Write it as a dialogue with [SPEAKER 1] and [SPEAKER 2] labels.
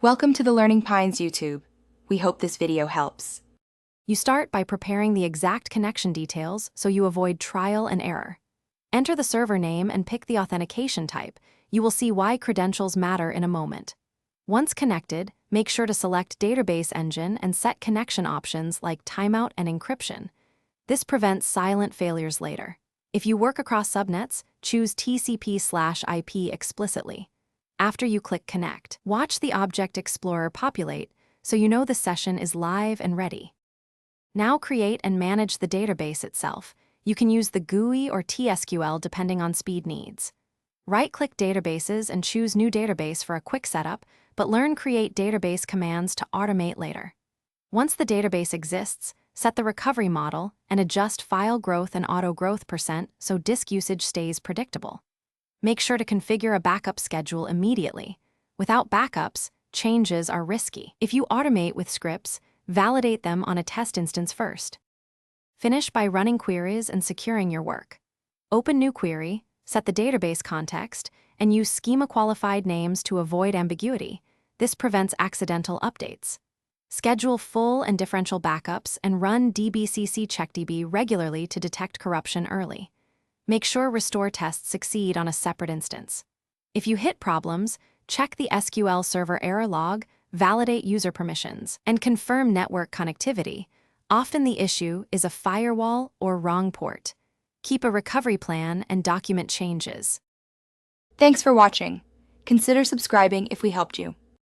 [SPEAKER 1] Welcome to the Learning Pines YouTube. We hope this video helps.
[SPEAKER 2] You start by preparing the exact connection details so you avoid trial and error. Enter the server name and pick the authentication type. You will see why credentials matter in a moment. Once connected, make sure to select Database Engine and set connection options like timeout and encryption. This prevents silent failures later. If you work across subnets, choose TCP/IP explicitly. After you click Connect, watch the Object Explorer populate so you know the session is live and ready. Now create and manage the database itself. You can use the GUI or TSQL depending on speed needs. Right-click Databases and choose New Database for a quick setup, but learn Create Database commands to automate later. Once the database exists, set the recovery model and adjust file growth and auto-growth % so disk usage stays predictable. Make sure to configure a backup schedule immediately. Without backups, changes are risky. If you automate with scripts, validate them on a test instance first. Finish by running queries and securing your work. Open new query, set the database context, and use schema-qualified names to avoid ambiguity. This prevents accidental updates. Schedule full and differential backups and run dbcc checkdb regularly to detect corruption early. Make sure restore tests succeed on a separate instance. If you hit problems, check the SQL Server error log, validate user permissions, and confirm network connectivity. Often the issue is a firewall or wrong port. Keep a recovery plan and document changes.
[SPEAKER 1] Thanks for watching. Consider subscribing if we helped you.